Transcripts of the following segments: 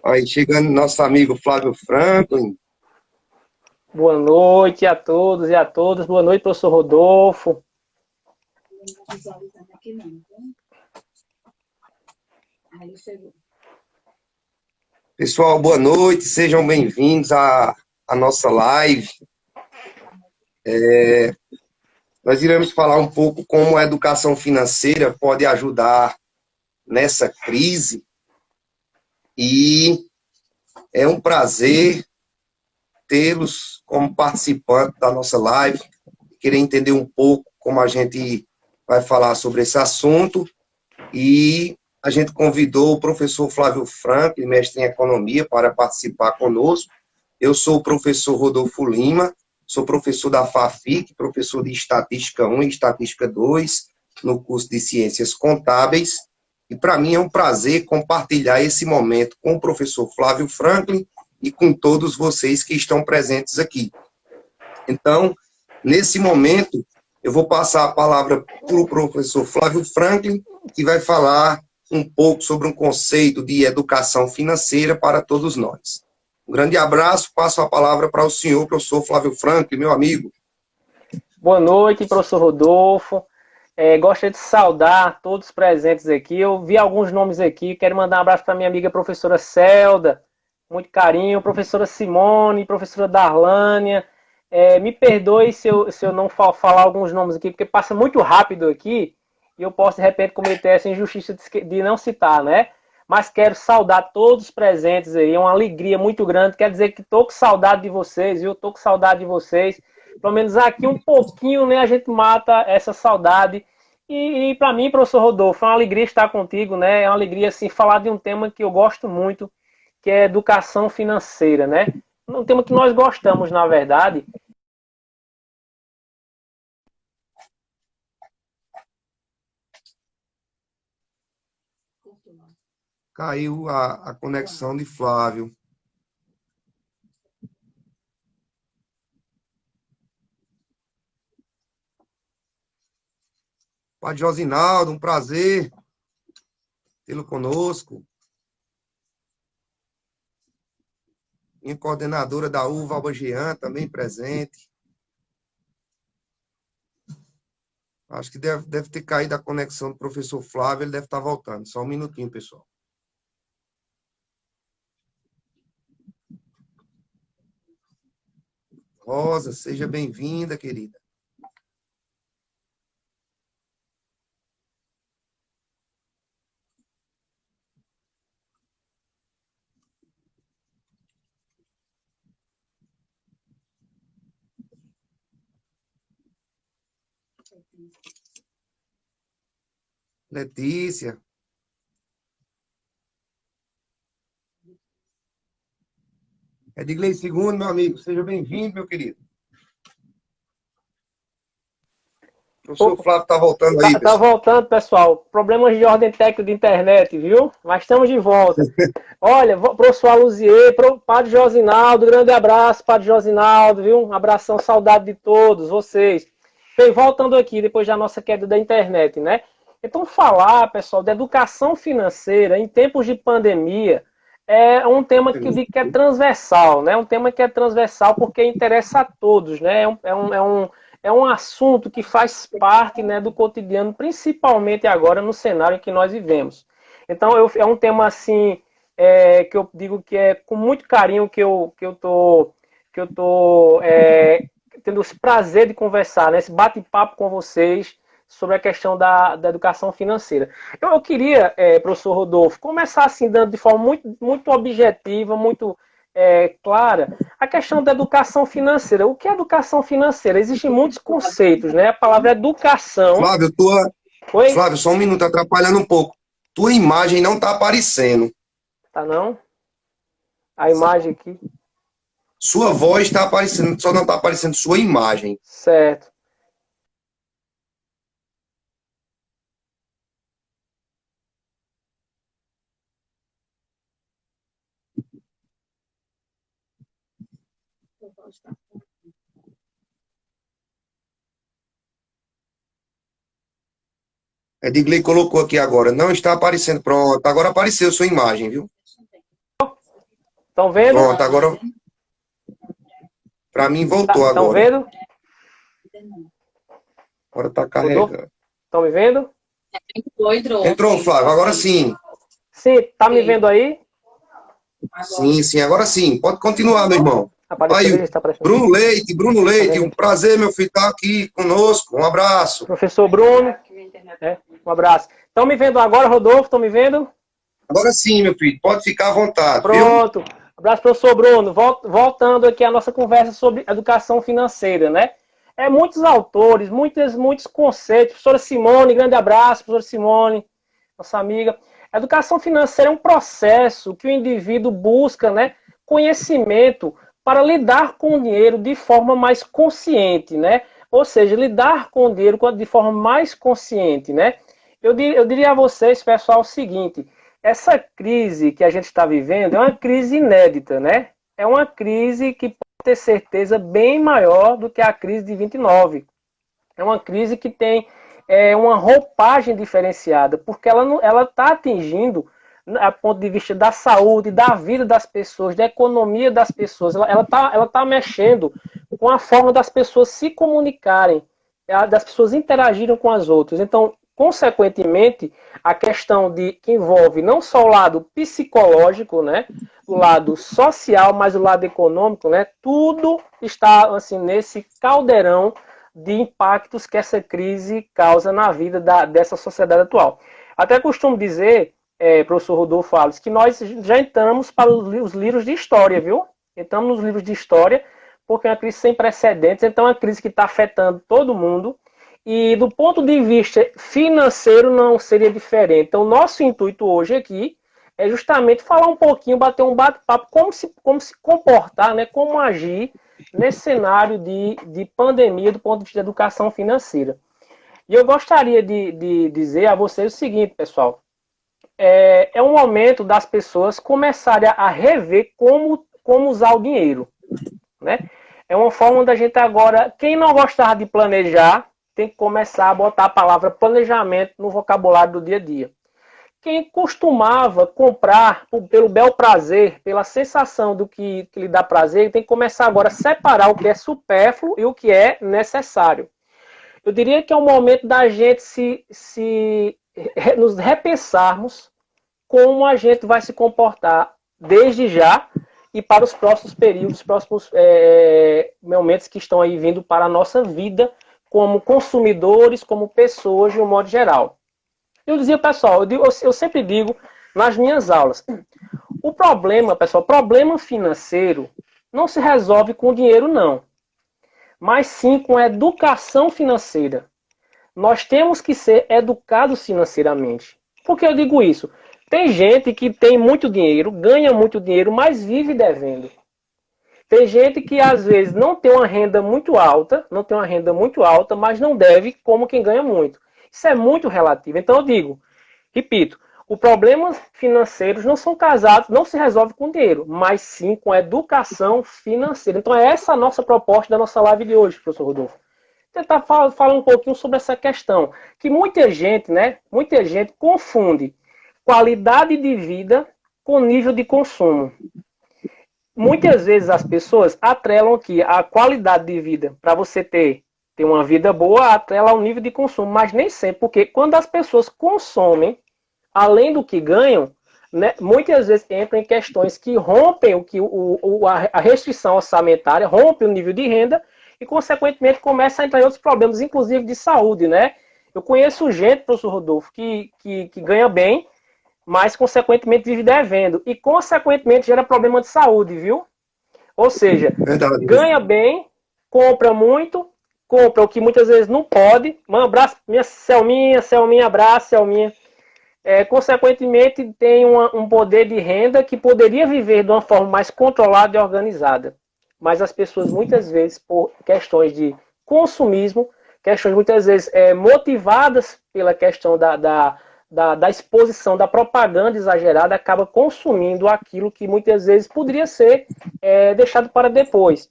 Aí chegando nosso amigo Flávio Franklin. Boa noite a todos e a todas. Boa noite, professor Rodolfo. Pessoal, boa noite, sejam bem-vindos à nossa live. Nós iremos falar um pouco como a educação financeira pode ajudar nessa crise e é um prazer tê-los como participantes da nossa live, querer entender um pouco como a gente vai falar sobre esse assunto e a gente convidou o professor Flávio Franklin, mestre em economia, para participar conosco. Eu sou o professor Rodolfo Lima, sou professor da FAFIC, professor de Estatística 1 e Estatística 2, no curso de Ciências Contábeis, e para mim é um prazer compartilhar esse momento com o professor Flávio Franklin e com todos vocês que estão presentes aqui. Então, nesse momento, eu vou passar a palavra para o professor Flávio Franklin, que vai falar um pouco sobre um conceito de educação financeira para todos nós. Um grande abraço, passo a palavra para o senhor, professor Flávio Franklin, meu amigo. Boa noite, professor Rodolfo. Gostaria de saudar todos os presentes aqui. Eu vi alguns nomes aqui. Quero mandar um abraço para minha amiga professora Celda, muito carinho, professora Simone, professora Darlânia. Me perdoe se eu não falar alguns nomes aqui, porque passa muito rápido aqui e eu posso, de repente, cometer essa injustiça de não citar, né? Mas quero saudar todos os presentes aí, é uma alegria muito grande. Quer dizer que estou com saudade de vocês, viu? Estou com saudade de vocês. Pelo menos aqui um pouquinho, né? A gente mata essa saudade. E para mim, professor Rodolfo, é uma alegria estar contigo, né? É uma alegria, assim, falar de um tema que eu gosto muito, que é educação financeira, né? Um tema que nós gostamos, na verdade. Caiu a conexão de Flávio. Padre Josinaldo, um prazer tê-lo conosco. Minha coordenadora da UVA, Alba Jean, também presente. Acho que deve ter caído a conexão do professor Flávio, ele deve estar voltando. Só um minutinho, pessoal. Rosa, seja bem-vinda, querida. Letícia. Edgley Segundo, meu amigo, seja bem-vindo, meu querido. O professor Flávio está voltando aí, Tá pessoal. voltando, pessoal. Problemas de ordem técnica de internet, viu? Mas estamos de volta. Olha, professor Aluzier, Padre Josinaldo, grande abraço, Padre Josinaldo, viu? Um abração, saudade de todos vocês. Bem, voltando aqui, depois da nossa queda da internet, né? Então, falar, pessoal, de educação financeira em tempos de pandemia é um tema que eu digo que é transversal, né? Um tema que é transversal porque interessa a todos, né? É um assunto que faz parte, né, do cotidiano, principalmente agora no cenário em que nós vivemos. Então, é um tema assim que eu digo que é com muito carinho que eu tô tendo esse prazer de conversar, né, esse bate-papo com vocês sobre a questão da educação financeira. Eu queria, professor Rodolfo, começar assim, dando de forma muito, muito objetiva, muito clara, a questão da educação financeira. O que é educação financeira? Existem muitos conceitos, né? A palavra educação. Flávio, Oi? Flávio, só um minuto, atrapalhando um pouco. Tua imagem não está aparecendo. Tá não? A imagem aqui. Sua voz está aparecendo, só não está aparecendo sua imagem. Certo. Edgley colocou aqui agora. Não está aparecendo. Pronto, agora apareceu sua imagem, viu? Estão vendo? Pronto, agora para mim voltou Estão agora. vendo? Agora tá carregando. Estão me vendo? Entrou, Flávio, agora sim. Sim, tá me vendo aí? Sim, agora sim. Pode continuar, meu irmão. Apareceu, Aí, está aparecendo. Bruno Leite, vendo um aqui? prazer, meu filho, estar aqui conosco. Um abraço. Professor Bruno. Um abraço. Estão me vendo agora, Rodolfo? Estão me vendo? Agora sim, meu filho, pode ficar à vontade, viu? Pronto. Abraço, professor Bruno. Voltando aqui à nossa conversa sobre educação financeira, né? Muitos autores, muitos conceitos. Professora Simone, grande abraço, professora Simone, nossa amiga. A educação financeira é um processo que o indivíduo busca, né, conhecimento para lidar com o dinheiro de forma mais consciente, né? Ou seja, lidar com o dinheiro de forma mais consciente, né? Eu diria a vocês, pessoal, o seguinte: essa crise que a gente está vivendo é uma crise inédita, né? É uma crise que pode ter certeza bem maior do que a crise de 29. É uma crise que tem uma roupagem diferenciada, porque ela está atingindo, a ponto de vista da saúde, da vida das pessoas, da economia das pessoas. Ela tá mexendo com a forma das pessoas se comunicarem, das pessoas interagirem com as outras. Então, consequentemente, a questão que envolve não só o lado psicológico, né, o lado social, mas o lado econômico, né, tudo está assim nesse caldeirão de impactos que essa crise causa na vida dessa sociedade atual. Até costumo dizer, professor Rodolfo Alves, que nós já entramos para os livros de história, viu? Entramos nos livros de história, porque é uma crise sem precedentes, então é uma crise que está afetando todo mundo, e do ponto de vista financeiro não seria diferente. Então, nosso intuito hoje aqui é justamente falar um pouquinho, bater um bate-papo, como se comportar, né? Como agir nesse cenário de pandemia do ponto de vista da educação financeira. E eu gostaria de dizer a vocês o seguinte, pessoal. É um momento das pessoas começarem a rever como usar o dinheiro, né? É uma forma da gente agora, quem não gostar de planejar, tem que começar a botar a palavra planejamento no vocabulário do dia a dia. Quem costumava comprar pelo bel prazer, pela sensação do que lhe dá prazer, tem que começar agora a separar o que é supérfluo e o que é necessário. Eu diria que é o momento da gente nos repensarmos como a gente vai se comportar desde já e para os próximos períodos, próximos momentos que estão aí vindo para a nossa vida como consumidores, como pessoas de um modo geral. Eu dizia, pessoal, eu sempre digo nas minhas aulas, o problema, pessoal, problema financeiro não se resolve com dinheiro, não, mas sim com educação financeira. Nós temos que ser educados financeiramente. Por que eu digo isso? Tem gente que tem muito dinheiro, ganha muito dinheiro, mas vive devendo. Tem gente que às vezes não tem uma renda muito alta, mas não deve como quem ganha muito. Isso é muito relativo. Então eu digo, repito, os problemas financeiros não são casados, não se resolve com dinheiro, mas sim com educação financeira. Então é essa a nossa proposta da nossa live de hoje, professor Rodolfo. Tentar falar um pouquinho sobre essa questão, que muita gente confunde qualidade de vida com nível de consumo. Muitas vezes as pessoas atrelam que a qualidade de vida, para você ter uma vida boa, atrela ao nível de consumo, mas nem sempre, porque quando as pessoas consomem, além do que ganham, né, muitas vezes entram em questões que rompem a restrição orçamentária, rompe o nível de renda e, consequentemente, começa a entrar em outros problemas, inclusive de saúde, né? Eu conheço gente, professor Rodolfo, que ganha bem, mas, consequentemente, vive devendo. E, consequentemente, gera problema de saúde, viu? Ou seja, Verdade. ganha bem, compra muito, compra o que muitas vezes não pode. Um abraço, minha Selminha, abraço, Selminha. Consequentemente, tem um poder de renda que poderia viver de uma forma mais controlada e organizada. Mas as pessoas, muitas vezes, por questões de consumismo, questões muitas vezes motivadas pela questão da exposição, da propaganda exagerada, acaba consumindo aquilo que muitas vezes poderia ser deixado para depois.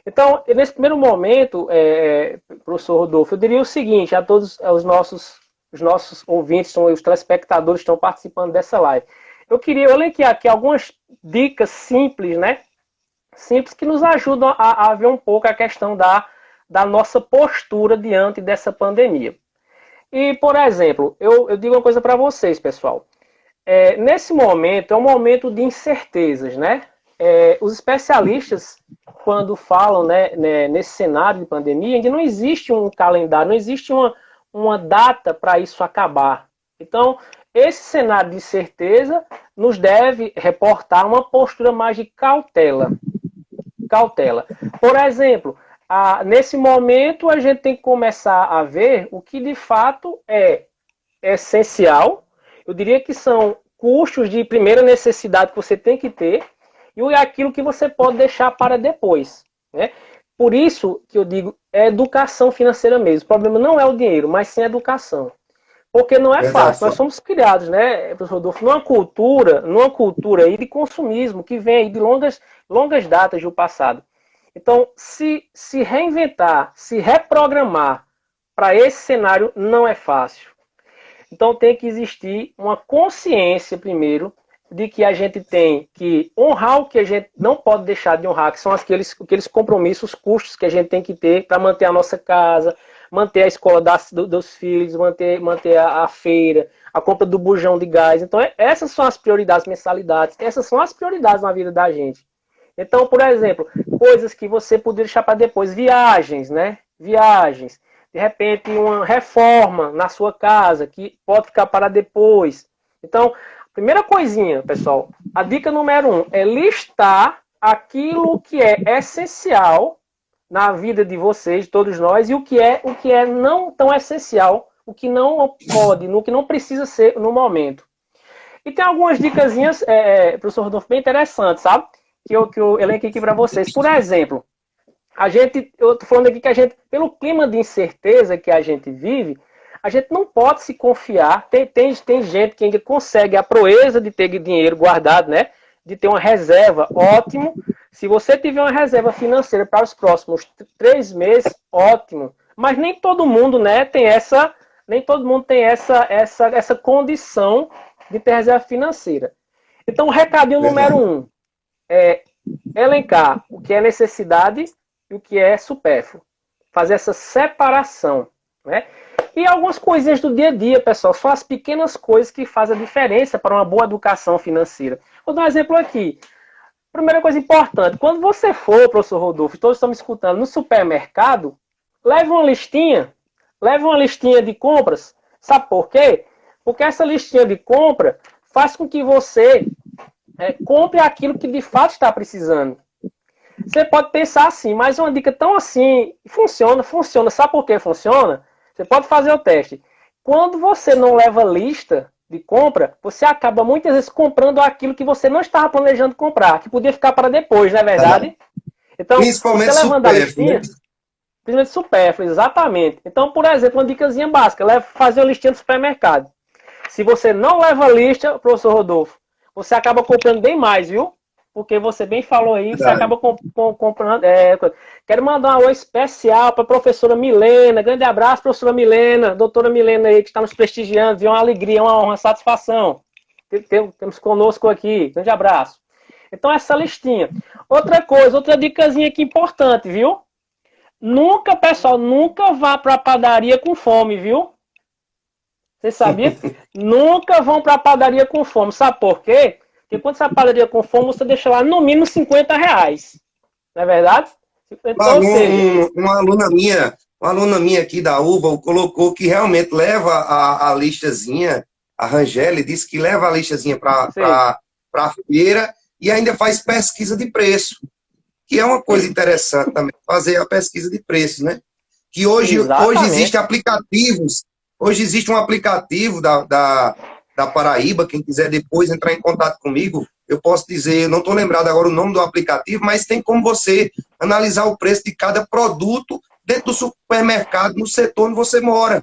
Então, nesse primeiro momento, professor Rodolfo, eu diria o seguinte a todos os nossos ouvintes, os telespectadores que estão participando dessa live. eu elenquei aqui algumas dicas simples, né? Simples que nos ajudam a ver um pouco a questão da nossa postura diante dessa pandemia. E, por exemplo, eu digo uma coisa para vocês, pessoal. Nesse momento, é um momento de incertezas, né? Os especialistas, quando falam, né, nesse cenário de pandemia, ainda não existe um calendário, não existe uma data para isso acabar. Então, esse cenário de incerteza nos deve reportar uma postura mais de cautela. Cautela. Por exemplo, nesse momento a gente tem que começar a ver o que de fato é essencial. Eu diria que são custos de primeira necessidade que você tem que ter e aquilo que você pode deixar para depois, né? Por isso que eu digo, é educação financeira mesmo. O problema não é o dinheiro, mas sim a educação. Porque não é Verdade, fácil. Nós somos criados, né, professor Rodolfo, numa cultura aí de consumismo que vem aí de longas datas do passado. Então, se reinventar, se reprogramar para esse cenário não é fácil. Então tem que existir uma consciência primeiro de que a gente tem que honrar o que a gente não pode deixar de honrar, que são aqueles compromissos, custos que a gente tem que ter para manter a nossa casa, manter a escola dos filhos, manter a feira, a compra do bujão de gás. Então essas são as prioridades, mensalidades, essas são as prioridades na vida da gente. Então, por exemplo, coisas que você poderia deixar para depois, viagens, né? Viagens. De repente, uma reforma na sua casa, que pode ficar para depois. Então, primeira coisinha, pessoal, a dica número 1 é listar aquilo que é essencial na vida de vocês, de todos nós, e o que é não tão essencial, o que não pode, no que não precisa ser no momento. E tem algumas dicasinhas, professor Rodolfo, bem interessantes, sabe? Que eu elenquei aqui para vocês. Por exemplo, eu estou falando aqui que a gente, pelo clima de incerteza que a gente vive, a gente não pode se confiar. Tem gente que ainda consegue a proeza de ter dinheiro guardado, né? De ter uma reserva, ótimo. Se você tiver uma reserva financeira para os próximos 3 meses, ótimo. Mas nem todo mundo, né, tem essa condição de ter reserva financeira. Então, o recadinho número 1 é elencar o que é necessidade e o que é supérfluo. Fazer essa separação, né? E algumas coisinhas do dia a dia, pessoal, são as pequenas coisas que fazem a diferença para uma boa educação financeira. Vou dar um exemplo aqui. Primeira coisa importante, quando você for, professor Rodolfo, todos estão me escutando, no supermercado, leve uma listinha de compras. Sabe por quê? Porque essa listinha de compra faz com que você compre aquilo que de fato está precisando. Você pode pensar assim, mas uma dica tão assim, funciona. Sabe por que funciona? Você pode fazer o teste. Quando você não leva lista de compra, você acaba muitas vezes comprando aquilo que você não estava planejando comprar, que podia ficar para depois, não é verdade? Então, principalmente você levando a listinha, supérfluo. principalmente supérfluo, exatamente. Então, por exemplo, uma dicasinha básica, fazer uma listinha do supermercado. Se você não leva a lista, professor Rodolfo, você acaba comprando bem mais, viu? Porque você bem falou aí, você acaba comprando. Quero mandar um alô especial para a professora Milena. Grande abraço, professora Milena, doutora Milena aí, que está nos prestigiando. Viu? Uma alegria, uma honra, uma satisfação. Temos conosco aqui. Grande abraço. Então, essa listinha. Outra dicasinha aqui importante, viu? Pessoal, nunca vá para a padaria com fome, viu? Você sabia? Nunca vão para a padaria com fome. Sabe por quê? Porque quando você vai padaria com fome, você deixa lá no mínimo R$ 50. Não é verdade? Então, uma aluna minha aqui da UBA colocou que realmente leva a listazinha, a Rangeli disse que leva a listazinha para a feira e ainda faz pesquisa de preço, que é uma coisa interessante também, fazer a pesquisa de preços, né? Que hoje existem aplicativos, hoje existe um aplicativo da Paraíba, quem quiser depois entrar em contato comigo, eu posso dizer, eu não estou lembrado agora o nome do aplicativo, mas tem como você analisar o preço de cada produto dentro do supermercado, no setor onde você mora.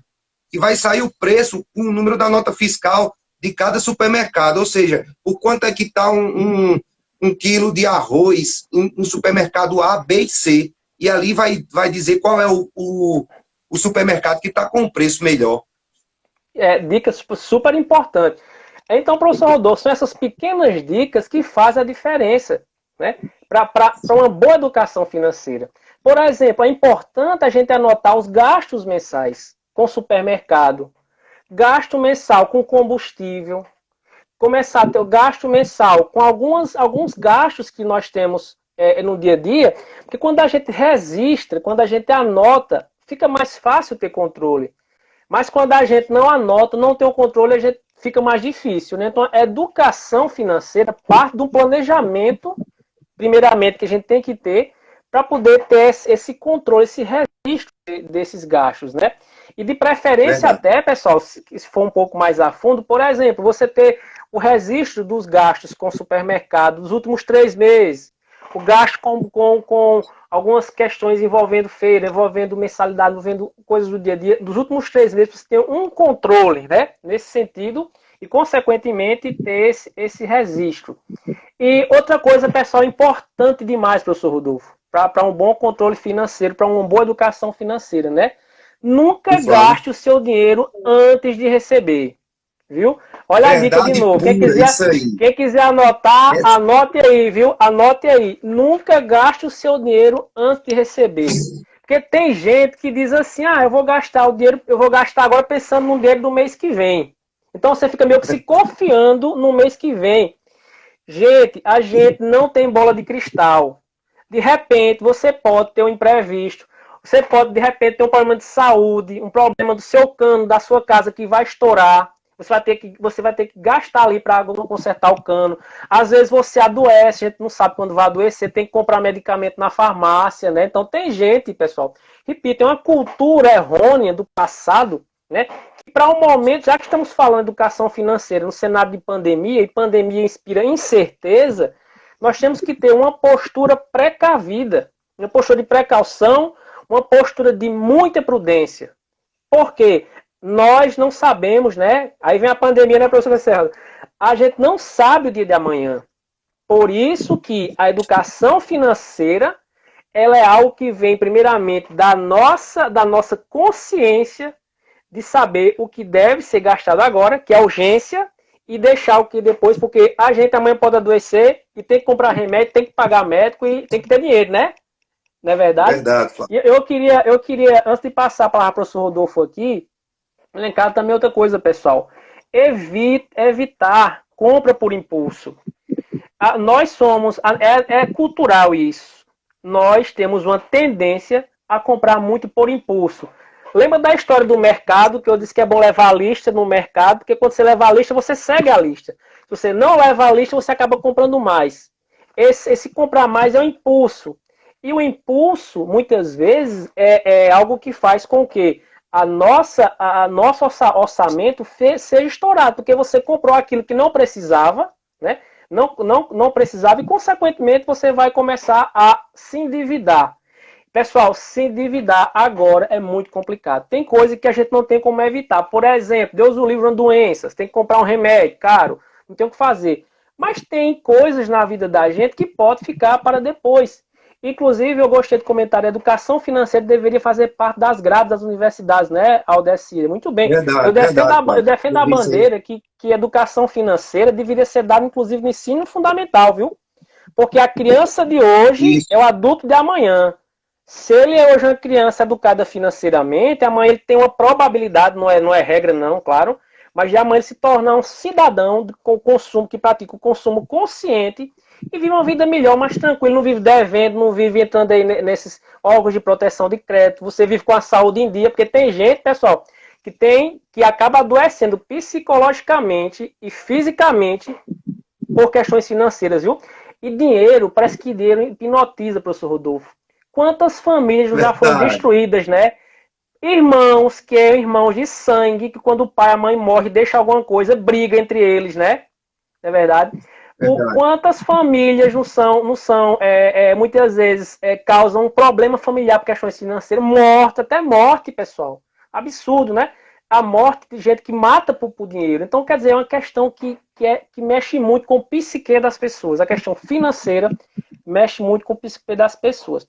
E vai sair o preço, o número da nota fiscal de cada supermercado, ou seja, o quanto é que está um quilo de arroz em supermercado A, B e C. E ali vai dizer qual é o supermercado que está com o preço melhor. Dica super importante. Então, professor Rodolfo, são essas pequenas dicas que fazem a diferença, né? Para uma boa educação financeira. Por exemplo, é importante a gente anotar os gastos mensais com supermercado, gasto mensal com combustível, começar a ter o gasto mensal com alguns gastos que nós temos no dia a dia, porque quando a gente registra, quando a gente anota, fica mais fácil ter controle. Mas quando a gente não anota, não tem o controle, a gente fica mais difícil, né? Então, a educação financeira parte do planejamento, primeiramente, que a gente tem que ter para poder ter esse controle, esse registro desses gastos, né? E de preferência até, pessoal, se for um pouco mais a fundo, por exemplo, você ter o registro dos gastos com supermercado dos últimos 3 meses, o gasto com algumas questões envolvendo feira, envolvendo mensalidade, envolvendo coisas do dia a dia, dos últimos 3 meses, você tem um controle, né? Nesse sentido, e consequentemente ter esse registro. E outra coisa, pessoal, importante demais, professor Rodolfo, para um bom controle financeiro, para uma boa educação financeira, né? Nunca gaste o seu dinheiro antes de receber. Viu? Olha a dica de novo. Quem quiser anotar, anote aí, viu? Anote aí. Nunca gaste o seu dinheiro antes de receber. Porque tem gente que diz assim, eu vou gastar o dinheiro, eu vou gastar agora pensando no dinheiro do mês que vem. Então você fica meio que se confiando no mês que vem. Gente, a gente não tem bola de cristal. De repente, você pode ter um imprevisto. Você pode, de repente, ter um problema de saúde, um problema do seu cano, da sua casa que vai estourar. Você vai ter que gastar ali para consertar o cano. Às vezes você adoece, a gente não sabe quando vai adoecer, tem que comprar medicamento na farmácia, né? Então tem gente, pessoal, repito, é uma cultura errônea do passado, né? Que para um momento, já que estamos falando de educação financeira no cenário de pandemia, e pandemia inspira incerteza, nós temos que ter uma postura precavida, uma postura de precaução, uma postura de muita prudência. Por quê? Nós não sabemos, né? Aí vem a pandemia, né, professor Serra? A gente não sabe o dia de amanhã. Por isso que a educação financeira, ela é algo que vem primeiramente da nossa consciência de saber o que deve ser gastado agora, que é a urgência, e deixar o que depois, porque a gente amanhã pode adoecer e tem que comprar remédio, tem que pagar médico e tem que ter dinheiro, né? Não é verdade? Verdade, Flávio. Eu queria, antes de passar a palavra para o professor Rodolfo aqui, elencar também outra coisa, pessoal. Evitar compra por impulso. Nós somos, é cultural isso. Nós temos uma tendência a comprar muito por impulso. Lembra da história do mercado, que eu disse que é bom levar a lista no mercado, porque quando você leva a lista, você segue a lista. Se você não leva a lista, você acaba comprando mais. Esse comprar mais é um impulso. E o impulso, muitas vezes, é algo que faz com que nosso orçamento seja estourado, porque você comprou aquilo que não precisava, né? Não precisava, e, consequentemente, você vai começar a se endividar. Pessoal, se endividar agora é muito complicado. Tem coisa que a gente não tem como evitar. Por exemplo, Deus o livre, uma doença. Você tem que comprar um remédio caro. Não tem o que fazer. Mas tem coisas na vida da gente que pode ficar para depois. Inclusive, eu gostei do comentário, a educação financeira deveria fazer parte das grades das universidades, né, Aldecir? Muito bem. Verdade, eu defendo a bandeira que educação financeira deveria ser dada, inclusive, no ensino fundamental, viu? Porque a criança de hoje é o adulto de amanhã. Se ele é hoje uma criança educada financeiramente, amanhã ele tem uma probabilidade, não é regra não, claro, mas de amanhã ele se tornar um cidadão com consumo, que pratica o consumo consciente e vive uma vida melhor, mais tranquila, não vive devendo, não vive entrando aí nesses órgãos de proteção de crédito, você vive com a saúde em dia, porque tem gente, pessoal, que acaba adoecendo psicologicamente e fisicamente por questões financeiras, viu? E dinheiro, parece que dinheiro hipnotiza, professor Rodolfo. Quantas famílias já foram destruídas, né? Irmãos de sangue, que quando o pai e a mãe morrem, deixa alguma coisa, briga entre eles, né? Não é verdade? Quantas famílias não são muitas vezes causam um problema familiar por questões financeiras, até morte, pessoal. Absurdo, né? A morte de gente que mata por dinheiro. Então, quer dizer, é uma questão que mexe muito com o psique das pessoas. A questão financeira mexe muito com o psique das pessoas.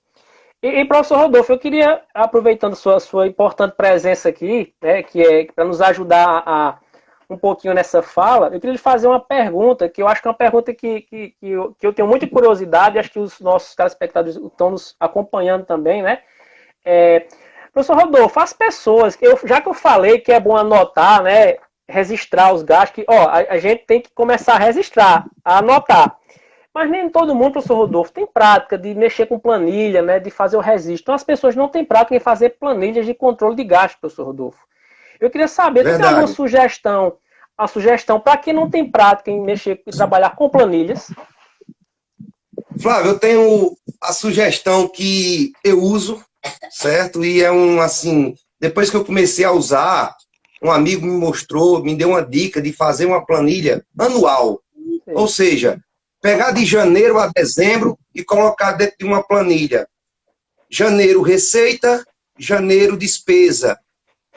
E professor Rodolfo, eu queria, aproveitando sua importante presença aqui, né, que é para nos ajudar um pouquinho nessa fala, eu queria lhe fazer uma pergunta, que eu acho que é uma pergunta que eu tenho muita curiosidade, acho que os nossos telespectadores estão nos acompanhando também, né? Professor Rodolfo, as pessoas, já que eu falei que é bom anotar, né, registrar os gastos, que, a gente tem que começar a registrar, a anotar. Mas nem todo mundo, professor Rodolfo, tem prática de mexer com planilha, né, de fazer o registro. Então as pessoas não têm prática em fazer planilhas de controle de gastos, professor Rodolfo. Eu queria saber, tu tem alguma Verdade. sugestão, a sugestão para quem não tem prática em mexer e trabalhar com planilhas? Flávio, eu tenho a sugestão que eu uso, certo? E assim, depois que eu comecei a usar, um amigo me mostrou, me deu uma dica de fazer uma planilha anual. Ou Sim. seja, pegar de janeiro a dezembro e colocar dentro de uma planilha. Janeiro, receita, janeiro, despesa.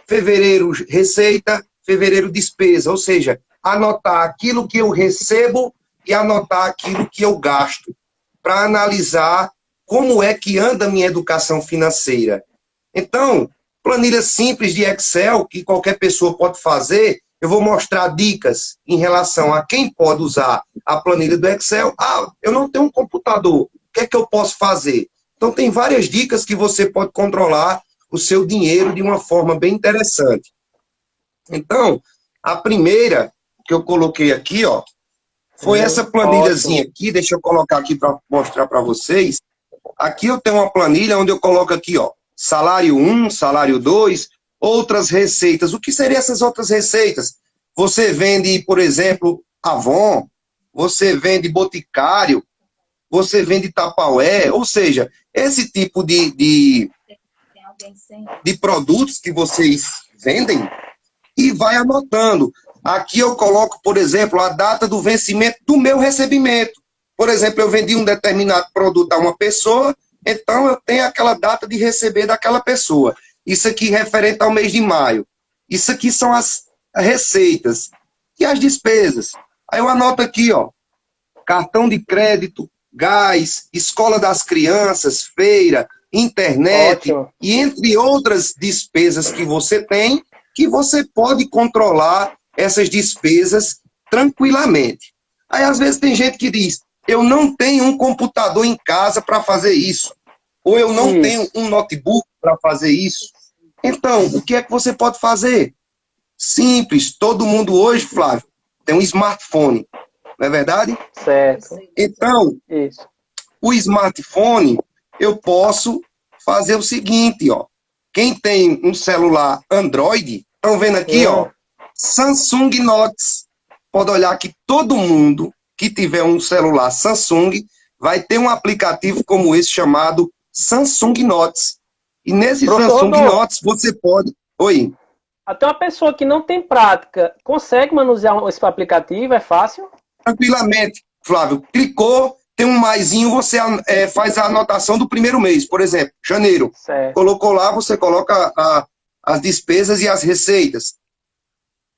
Fevereiro, receita, fevereiro, despesa. Ou seja, anotar aquilo que eu recebo e anotar aquilo que eu gasto, para analisar como é que anda a minha educação financeira. Então, planilha simples de Excel, que qualquer pessoa pode fazer, eu vou mostrar dicas em relação a quem pode usar a planilha do Excel. Eu não tenho um computador, o que é que eu posso fazer? Então, tem várias dicas que você pode controlar o seu dinheiro de uma forma bem interessante. Então, a primeira que eu coloquei aqui, foi essa planilhazinha Ótimo. aqui, deixa eu colocar aqui para mostrar para vocês. Aqui eu tenho uma planilha onde eu coloco aqui, salário 1, salário 2, outras receitas. O que seriam essas outras receitas? Você vende, por exemplo, Avon, você vende Boticário, você vende Tupperware, ou seja, esse tipo de produtos que vocês vendem e vai anotando. Aqui eu coloco, por exemplo, a data do vencimento do meu recebimento. Por exemplo, eu vendi um determinado produto a uma pessoa, então eu tenho aquela data de receber daquela pessoa. Isso aqui referente ao mês de maio. Isso aqui são as receitas. E as despesas? Aí eu anoto aqui, cartão de crédito, gás, escola das crianças, feira, internet, Ótimo. e entre outras despesas que você tem, que você pode controlar essas despesas tranquilamente. Aí, às vezes, tem gente que diz, eu não tenho um computador em casa para fazer isso, ou eu não tenho Isso. um notebook para fazer isso. Então, o que é que você pode fazer? Simples, todo mundo hoje, Flávio, tem um smartphone, não é verdade? Certo. Então, Isso. o smartphone, eu posso fazer o seguinte, quem tem um celular Android, estão vendo aqui, Samsung Notes. Pode olhar que todo mundo que tiver um celular Samsung vai ter um aplicativo como esse chamado Samsung Notes. E nesse Professor Samsung Rodolfo, Notes você pode... Oi. até uma pessoa que não tem prática consegue manusear esse aplicativo? É fácil? Tranquilamente, Flávio. Clicou, tem um maisinho, você faz a anotação do primeiro mês. Por exemplo, janeiro. Certo. Colocou lá, você coloca as despesas e as receitas.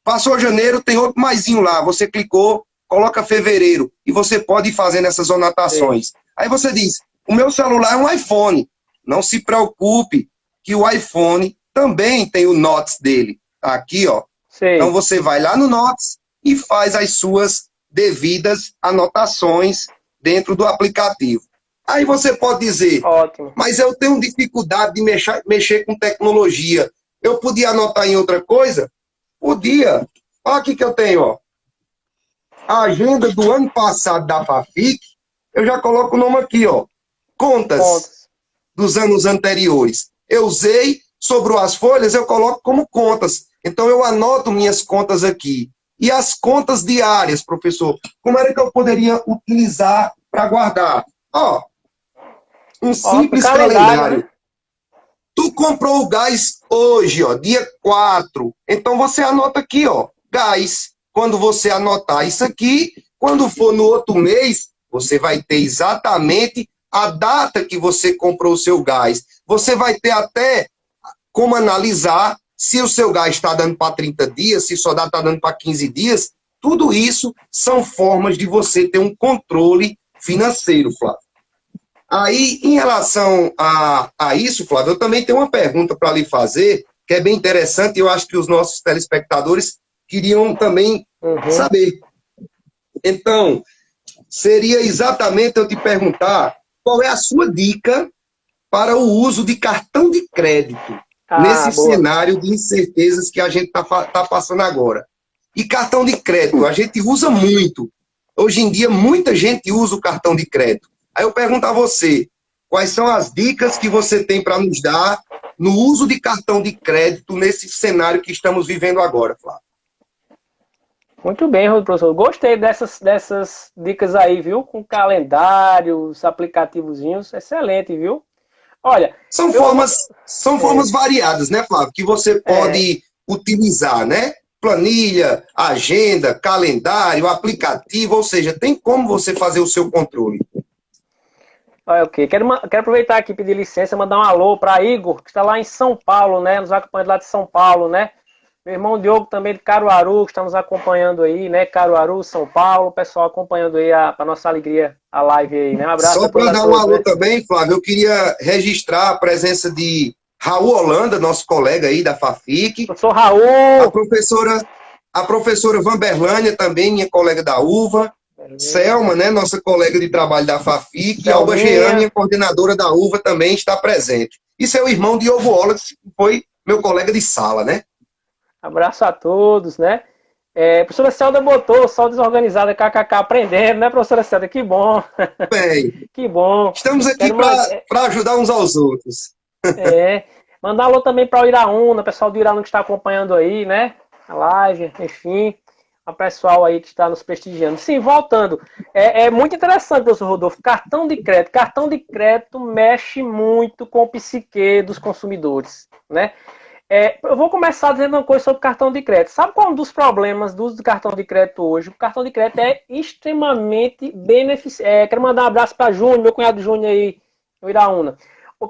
Passou janeiro, tem outro maisinho lá. Você clicou, coloca fevereiro. E você pode ir fazendo essas anotações. Sim. Aí você diz, o meu celular é um iPhone. Não se preocupe que o iPhone também tem o Notes dele. Tá aqui, Sim. Então você vai lá no Notes e faz as suas devidas anotações dentro do aplicativo. Aí você pode dizer, Ótimo. mas eu tenho dificuldade de mexer com tecnologia. Eu podia anotar em outra coisa? Podia. Olha aqui que eu tenho, a agenda do ano passado da FAFIC, eu já coloco o nome aqui, contas dos anos anteriores. Eu usei, sobrou as folhas, eu coloco como contas. Então eu anoto minhas contas aqui. E as contas diárias, professor, como era que eu poderia utilizar para guardar? Um simples calendário. Né? Tu comprou o gás hoje, dia 4. Então você anota aqui, gás. Quando você anotar isso aqui, quando for no outro mês, você vai ter exatamente a data que você comprou o seu gás. Você vai ter até como analisar se o seu gás está dando para 30 dias, se só está dando para 15 dias. Tudo isso são formas de você ter um controle financeiro, Flávio. Aí, em relação a isso, Flávio, eu também tenho uma pergunta para lhe fazer, que é bem interessante, e eu acho que os nossos telespectadores queriam também saber. Então, seria exatamente eu te perguntar qual é a sua dica para o uso de cartão de crédito nesse cenário de incertezas que a gente tá passando agora. E cartão de crédito, a gente usa muito. Hoje em dia, muita gente usa o cartão de crédito. Aí eu pergunto a você, quais são as dicas que você tem para nos dar no uso de cartão de crédito nesse cenário que estamos vivendo agora, Flávio? Muito bem, professor. Gostei dessas dicas aí, viu? Com calendários, aplicativozinhos. Excelente, viu? Olha, são formas variadas, né, Flávio? Que você pode utilizar, né? Planilha, agenda, calendário, aplicativo, ou seja, tem como você fazer o seu controle. Olha, ok. Quero aproveitar aqui e pedir licença, mandar um alô para Igor, que está lá em São Paulo, né? Nos acompanhando lá de São Paulo, né? Meu irmão Diogo também de Caruaru, que está nos acompanhando aí, né? Caruaru, São Paulo, o pessoal acompanhando aí, para nossa alegria, a live aí, né? Um abraço. Só para dar um alô também, Flávio, eu queria registrar a presença de Raul Holanda, nosso colega aí da FAFIC. Eu sou Raul. A professora Vanberlânia também, minha colega da UVA. Selma, né, nossa colega de trabalho da FAFIC. E Alba Jeane, coordenadora da UVA, também está presente. E seu irmão Diogo Wallace, que foi meu colega de sala, né? Abraço a todos, né? Professora Celda botou, só desorganizada, kkk, aprendendo, né, professora Celda? Que bom. Bem, que bom. Estamos aqui para ajudar uns aos outros. Mandar alô também para o Iraúna, o pessoal do Iraúna que está acompanhando aí, né? A live, enfim. O pessoal aí que está nos prestigiando. Sim, voltando. É muito interessante, professor Rodolfo. Cartão de crédito. Cartão de crédito mexe muito com o psique dos consumidores, né? Eu vou começar dizendo uma coisa sobre cartão de crédito. Sabe qual é um dos problemas do uso do cartão de crédito hoje? O cartão de crédito é extremamente beneficioso. Quero mandar um abraço para Júnior, meu cunhado Júnior aí, no Iraúna.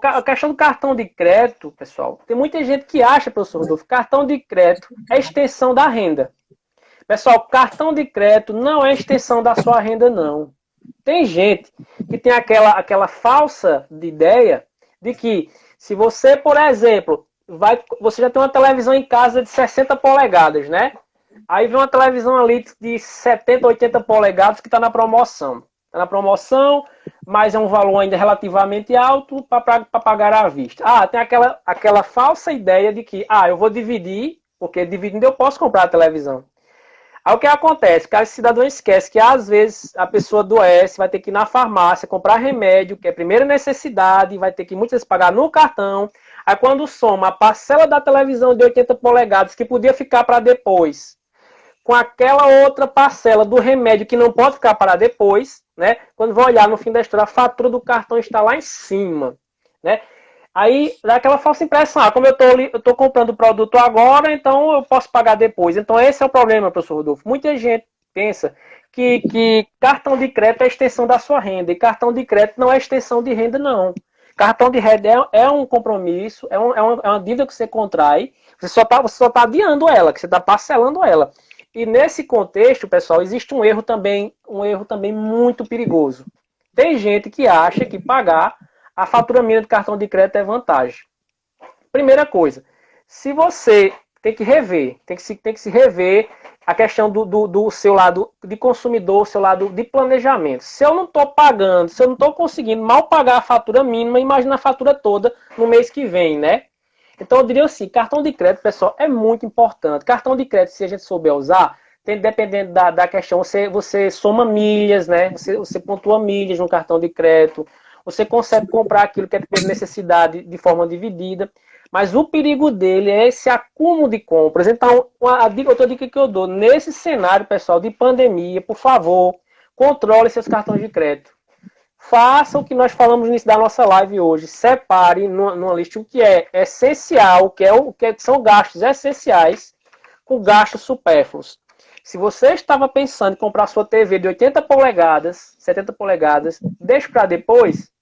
A questão do cartão de crédito, pessoal, tem muita gente que acha, professor Rodolfo, cartão de crédito é extensão da renda. Pessoal, cartão de crédito não é extensão da sua renda, não. Tem gente que tem aquela falsa ideia de que se você, por exemplo, você já tem uma televisão em casa de 60 polegadas, né? Aí vem uma televisão ali de 70, 80 polegadas que está na promoção. Está na promoção, mas é um valor ainda relativamente alto para pagar à vista. Tem aquela falsa ideia de que, eu vou dividir, porque dividindo eu posso comprar a televisão. Aí o que acontece? Que o cidadão esquece que às vezes a pessoa adoece, vai ter que ir na farmácia, comprar remédio, que é primeira necessidade, vai ter que muitas vezes pagar no cartão. Aí quando soma a parcela da televisão de 80 polegadas, que podia ficar para depois, com aquela outra parcela do remédio que não pode ficar para depois, né? Quando vai olhar no fim da história, a fatura do cartão está lá em cima, né? Aí dá aquela falsa impressão, como eu estou comprando o produto agora, então eu posso pagar depois. Então esse é o problema, professor Rodolfo. Muita gente pensa que cartão de crédito é a extensão da sua renda, e cartão de crédito não é extensão de renda, não. Cartão de renda é um compromisso, é uma dívida que você contrai, você só tá adiando ela, que você está parcelando ela. E nesse contexto, pessoal, existe um erro também muito perigoso. Tem gente que acha que pagar a fatura mínima do cartão de crédito é vantagem. Primeira coisa, se você tem que se rever a questão do seu lado de consumidor, seu lado de planejamento. Se eu não estou pagando, se eu não estou conseguindo mal pagar a fatura mínima, imagina a fatura toda no mês que vem, né? Então eu diria assim, cartão de crédito, pessoal, é muito importante. Cartão de crédito, se a gente souber usar, dependendo da questão, você soma milhas, né? Você pontua milhas no cartão de crédito, você consegue comprar aquilo que é de necessidade de forma dividida. Mas o perigo dele é esse acúmulo de compras. Então, outra dica que eu dou, nesse cenário, pessoal, de pandemia, por favor, controle seus cartões de crédito. Faça o que nós falamos no início da nossa live hoje. Separe numa lista o que é essencial, o que são gastos essenciais, com gastos supérfluos. Se você estava pensando em comprar sua TV de 80 polegadas, 70 polegadas, deixe para depois,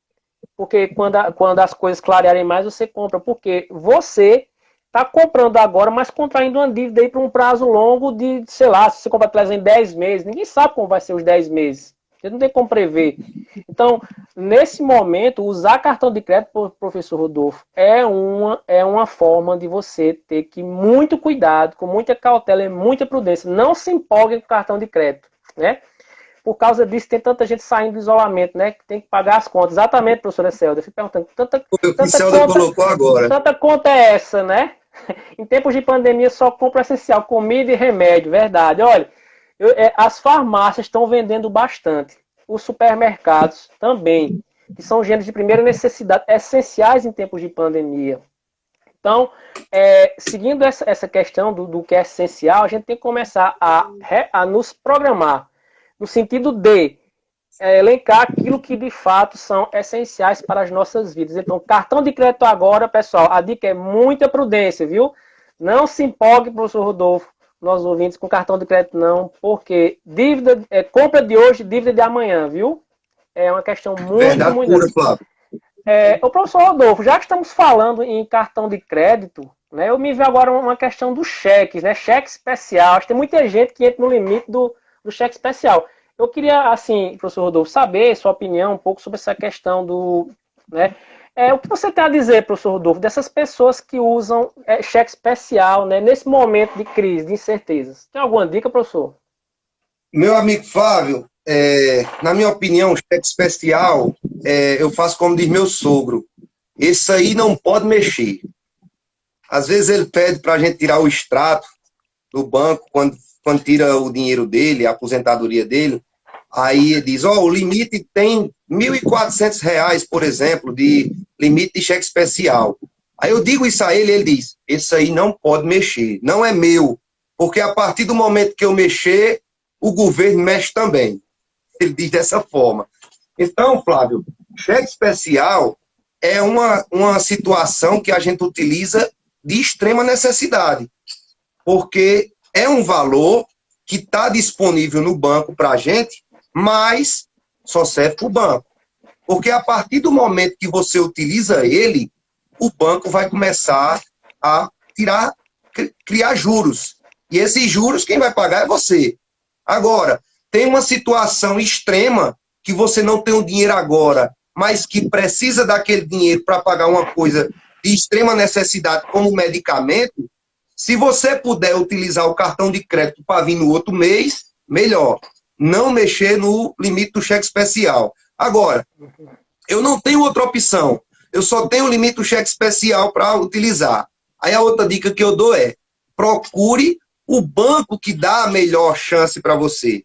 porque quando as coisas clarearem mais, você compra. Porque você está comprando agora, mas contraindo uma dívida aí para um prazo longo de, sei lá, se você comprar a televisão em 10 meses, ninguém sabe como vai ser os 10 meses. Você não tem como prever. Então, nesse momento, usar cartão de crédito, professor Rodolfo, é uma forma de você ter que muito cuidado, com muita cautela e muita prudência. Não se empolgue com o cartão de crédito, né? Por causa disso, tem tanta gente saindo do isolamento, né? Que tem que pagar as contas. Exatamente, professora Celda. Eu fico perguntando, O que Celda colocou agora. tanta conta é essa, né? Em tempos de pandemia, só compra essencial, comida e remédio, verdade. Olha, as farmácias estão vendendo bastante. Os supermercados também, que são gêneros de primeira necessidade, essenciais em tempos de pandemia. Então, seguindo essa questão do que é essencial, a gente tem que começar a nos programar, no sentido de elencar aquilo que de fato são essenciais para as nossas vidas. Então, cartão de crédito agora, pessoal, a dica é muita prudência, viu? Não se empolgue, professor Rodolfo, nossos ouvintes, com cartão de crédito não, porque dívida, compra de hoje, dívida de amanhã, viu? É uma questão Verdade muito... pura, Flávio. O professor Rodolfo, já que estamos falando em cartão de crédito, né, eu me vi agora uma questão dos cheques, né? Cheque especial. Acho que tem muita gente que entra no limite do cheque especial. Eu queria, assim, professor Rodolfo, saber sua opinião um pouco sobre essa questão né? O que você tem a dizer, professor Rodolfo, dessas pessoas que usam cheque especial, né, nesse momento de crise, de incertezas? Tem alguma dica, professor? Meu amigo Flávio, na minha opinião, cheque especial, eu faço como diz meu sogro. Esse aí não pode mexer. Às vezes ele pede para a gente tirar o extrato do banco, quando tira o dinheiro dele, a aposentadoria dele. Aí ele diz, o limite tem R$ 1.400, por exemplo, de limite de cheque especial. Aí eu digo isso a ele, ele diz, esse aí não pode mexer, não é meu, porque a partir do momento que eu mexer, o governo mexe também. Ele diz dessa forma. Então, Flávio, cheque especial é uma situação que a gente utiliza de extrema necessidade, porque é um valor que está disponível no banco para a gente, mas só serve para o banco. Porque a partir do momento que você utiliza ele, o banco vai começar a criar juros. E esses juros, quem vai pagar é você. Agora, tem uma situação extrema que você não tem o dinheiro agora, mas que precisa daquele dinheiro para pagar uma coisa de extrema necessidade, como medicamento. Se você puder utilizar o cartão de crédito para vir no outro mês, melhor. Não mexer no limite do cheque especial. Agora, eu não tenho outra opção. Eu só tenho o limite do cheque especial para utilizar. Aí a outra dica que eu dou é, procure o banco que dá a melhor chance para você.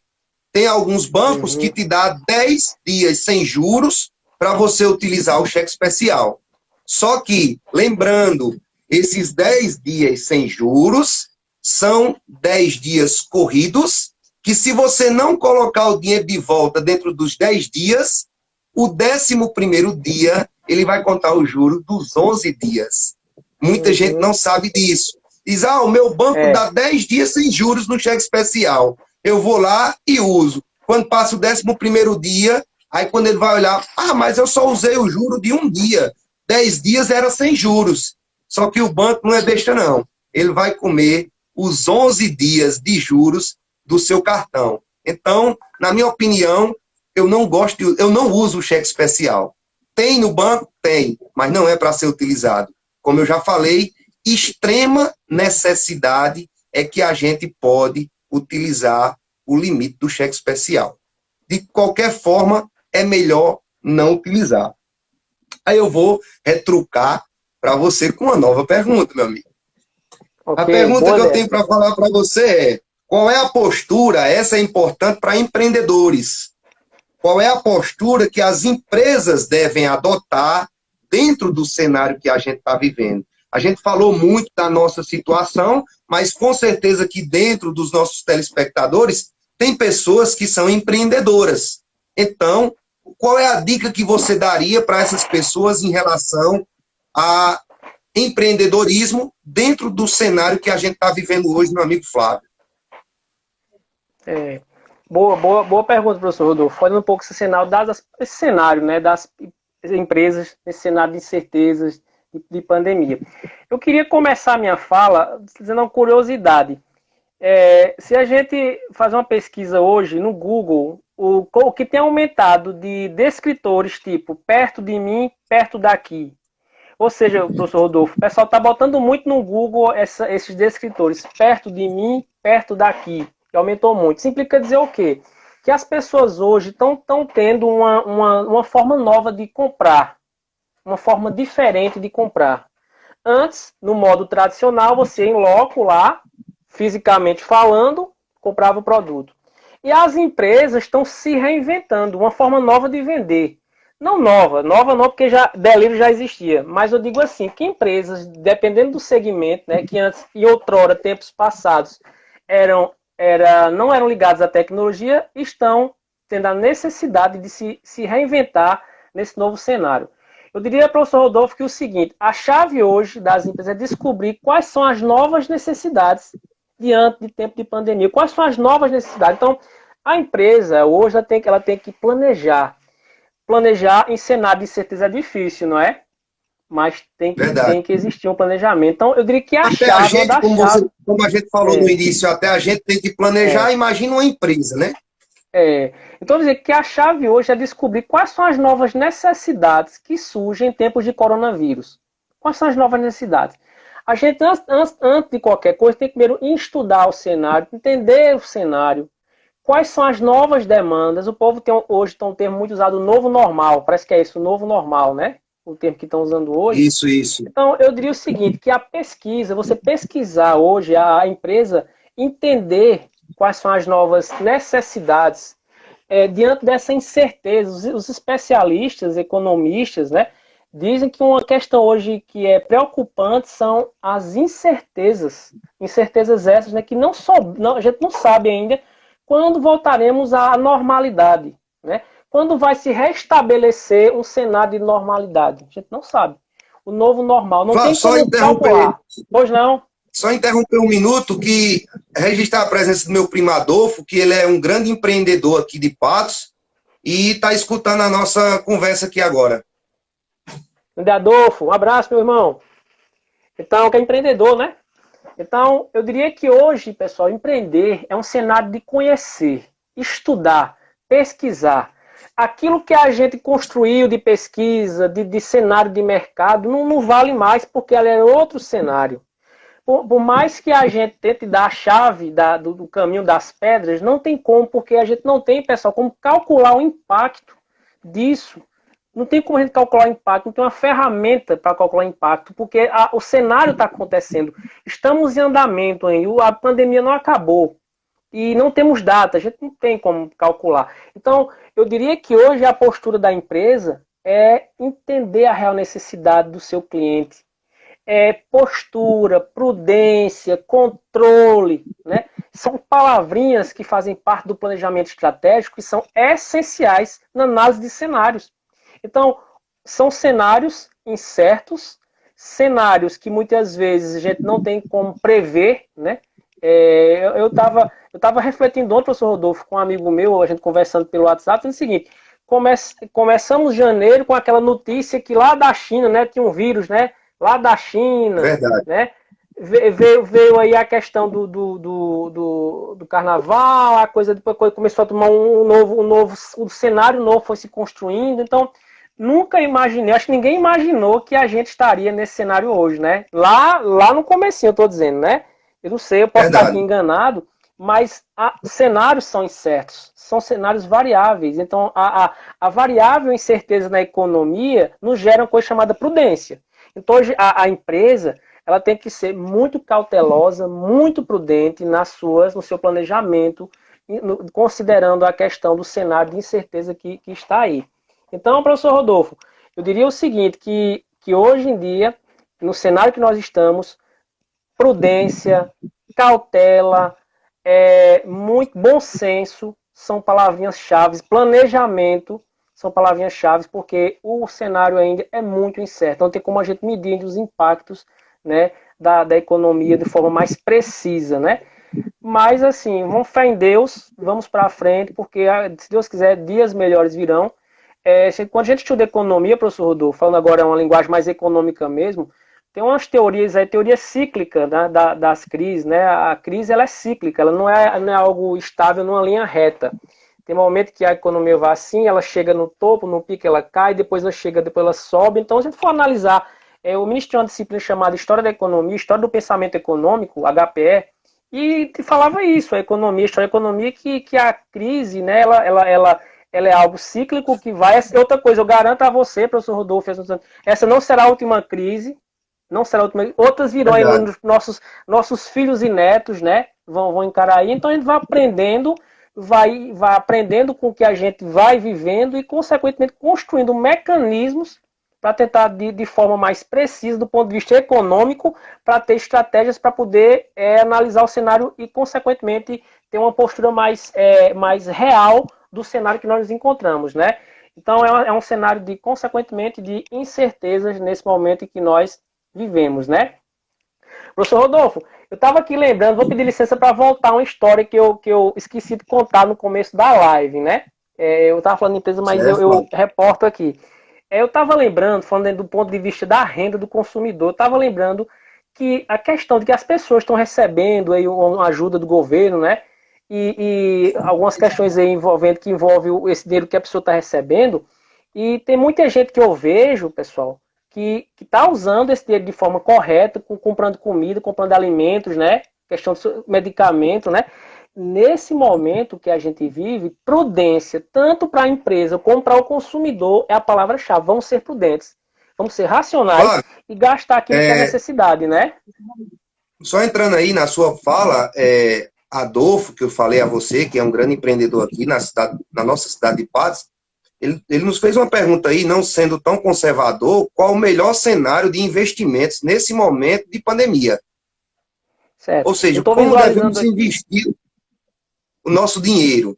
Tem alguns bancos que te dá 10 dias sem juros para você utilizar o cheque especial. Só que, lembrando, esses 10 dias sem juros são 10 dias corridos, que se você não colocar o dinheiro de volta dentro dos 10 dias, o 11º dia, ele vai contar o juro dos 11 dias. Muita gente não sabe disso. Diz, o meu banco dá 10 dias sem juros no cheque especial. Eu vou lá e uso. Quando passa o 11º dia, aí quando ele vai olhar, mas eu só usei o juro de um dia. 10 dias era sem juros. Só que o banco não é besta, não. Ele vai comer os 11 dias de juros do seu cartão. Então, na minha opinião, eu não uso o cheque especial. Tem no banco? Tem, mas não é para ser utilizado. Como eu já falei, extrema necessidade é que a gente pode utilizar o limite do cheque especial. De qualquer forma, é melhor não utilizar. Aí eu vou retrucar para você com uma nova pergunta, meu amigo. Okay, a pergunta que eu tenho para falar para você é, qual é a postura, essa é importante para empreendedores, qual é a postura que as empresas devem adotar dentro do cenário que a gente está vivendo? A gente falou muito da nossa situação, mas com certeza que dentro dos nossos telespectadores tem pessoas que são empreendedoras. Então, qual é a dica que você daria para essas pessoas em relação a empreendedorismo dentro do cenário que a gente está vivendo hoje, meu amigo Flávio? Boa pergunta, professor Rodolfo. Falando um pouco esse cenário, né, das empresas, nesse cenário de incertezas, de pandemia. Eu queria começar a minha fala dizendo uma curiosidade. Se a gente fazer uma pesquisa hoje no Google, o que tem aumentado de descritores, tipo, perto de mim, perto daqui. Ou seja, professor Rodolfo, o pessoal está botando muito no Google esses descritores, perto de mim, perto daqui, que aumentou muito. Isso implica dizer o quê? Que as pessoas hoje estão tendo uma forma nova de comprar, uma forma diferente de comprar. Antes, no modo tradicional, você em loco lá, fisicamente falando, comprava o produto. E as empresas estão se reinventando, uma forma nova de vender. Não nova não, porque já delivery já existia, mas eu digo assim, que empresas, dependendo do segmento, né, que antes e outrora, tempos passados, não eram ligadas à tecnologia, estão tendo a necessidade de se reinventar nesse novo cenário. Eu diria, professor Rodolfo, que o seguinte, a chave hoje das empresas é descobrir quais são as novas necessidades diante de tempo de pandemia. Quais são as novas necessidades? Então, a empresa hoje ela tem que planejar. Planejar em cenário de certeza é difícil, não é? Mas Verdade. tem que existir um planejamento. Então, eu diria que a Até a chave, uma gente, das chaves... como a gente falou no início, até a gente tem que planejar, É, imagina uma empresa, né? então, eu dizer que a chave hoje é descobrir quais são as novas necessidades que surgem em tempos de coronavírus. Quais são as novas necessidades? A gente, antes de qualquer coisa, tem que primeiro estudar o cenário, entender o cenário, quais são as novas demandas. O povo hoje tem um termo muito usado, o novo normal. Parece que é isso, o novo normal, né? O termo que estão usando hoje. Isso. Então, eu diria o seguinte, que a pesquisa, você pesquisar hoje, a empresa entender quais são as novas necessidades, diante dessa incerteza, os especialistas, economistas, né, dizem que uma questão hoje que é preocupante são as incertezas. Incertezas essas, né, que a gente não sabe ainda quando voltaremos à normalidade, né? Quando vai se restabelecer um cenário de normalidade? A gente não sabe. O novo normal. Não tem Só como interromper, calcular. Pois não? só interromper um minuto que registrar a presença do meu primo Adolfo, que ele é um grande empreendedor aqui de Patos e está escutando a nossa conversa aqui agora. André Adolfo, um abraço, meu irmão. Então, que é empreendedor, né? Então, eu diria que hoje, pessoal, empreender é um cenário de conhecer, estudar, pesquisar. Aquilo que a gente construiu de pesquisa, de cenário de mercado, não vale mais porque ela é outro cenário. Por mais que a gente tente dar a chave do caminho das pedras, não tem como, porque a gente não tem, pessoal, como calcular o impacto disso. Não tem como a gente calcular o impacto, não tem uma ferramenta para calcular o impacto, porque o cenário está acontecendo. Estamos em andamento, hein? A pandemia não acabou. E não temos data, a gente não tem como calcular. Então, eu diria que hoje a postura da empresa é entender a real necessidade do seu cliente. Postura, prudência, controle, né? São palavrinhas que fazem parte do planejamento estratégico e são essenciais na análise de cenários. Então, são cenários incertos, cenários que muitas vezes a gente não tem como prever, né? Eu estava refletindo ontem, professor Rodolfo, com um amigo meu, a gente conversando pelo WhatsApp, dizendo o seguinte, começamos janeiro com aquela notícia que lá da China, né, tinha um vírus, né, lá da China, Verdade. né, veio aí a questão do carnaval, a coisa depois começou a tomar o cenário novo foi se construindo, então nunca imaginei, acho que ninguém imaginou que a gente estaria nesse cenário hoje, né? Lá no comecinho, eu tô dizendo, né? Eu não sei, eu posso estar aqui enganado, mas cenários são incertos, são cenários variáveis. Então, a variável incerteza na economia nos gera uma coisa chamada prudência. Então, hoje, a empresa ela tem que ser muito cautelosa, muito prudente no seu planejamento, considerando a questão do cenário de incerteza que está aí. Então, professor Rodolfo, eu diria o seguinte, que hoje em dia, no cenário que nós estamos, prudência, cautela, muito bom senso são palavrinhas-chave, planejamento são palavrinhas-chave, porque o cenário ainda é muito incerto. Não tem como a gente medir os impactos, né, da economia de forma mais precisa, né? Mas, assim, vamos fé em Deus, vamos para frente, porque, se Deus quiser, dias melhores virão. Quando a gente estuda economia, professor Rodolfo, falando agora uma linguagem mais econômica mesmo, tem umas teorias aí, teoria cíclica, né, das crises, né? A crise ela é cíclica, ela não é algo estável numa linha reta. Tem momento que a economia vai assim, ela chega no topo, no pico ela cai, depois ela chega, depois ela sobe. Então, se a gente for analisar, o ministro tinha uma disciplina chamada História da Economia, História do Pensamento Econômico, HPE, e falava isso, a economia, a história da economia, que a crise, né, ela é algo cíclico que vai... Outra coisa, eu garanto a você, professor Rodolfo, essa não será a última crise, não será a última. Outras virão aí, nossos filhos e netos, né, vão encarar aí. Então a gente vai aprendendo, vai aprendendo com o que a gente vai vivendo e, consequentemente, construindo mecanismos para tentar, de forma mais precisa, do ponto de vista econômico, para ter estratégias para poder analisar o cenário e, consequentemente, ter uma postura mais real do cenário que nós nos encontramos, né? Então, é um cenário, consequentemente, de incertezas nesse momento em que nós vivemos, né? Professor Rodolfo, eu estava aqui lembrando, vou pedir licença para voltar uma história que eu esqueci de contar no começo da live, né? Eu estava falando de empresa, mas eu reporto aqui. Eu estava lembrando, falando do ponto de vista da renda do consumidor, eu estava lembrando que a questão de que as pessoas estão recebendo aí uma ajuda do governo, né? E algumas questões aí que envolvem esse dinheiro que a pessoa está recebendo. E tem muita gente que eu vejo, pessoal, que está usando esse dinheiro de forma correta, comprando comida, comprando alimentos, né? Questão de medicamento, né? Nesse momento que a gente vive, prudência, tanto para a empresa como para o consumidor, é a palavra-chave. Vamos ser prudentes, vamos ser racionais e gastar aquilo que é necessidade, né? Só entrando aí na sua fala, Adolfo, que eu falei a você, que é um grande empreendedor aqui na nossa cidade de Patos, ele nos fez uma pergunta aí, não sendo tão conservador, qual o melhor cenário de investimentos nesse momento de pandemia? Certo. Ou seja, como devemos investir o nosso dinheiro?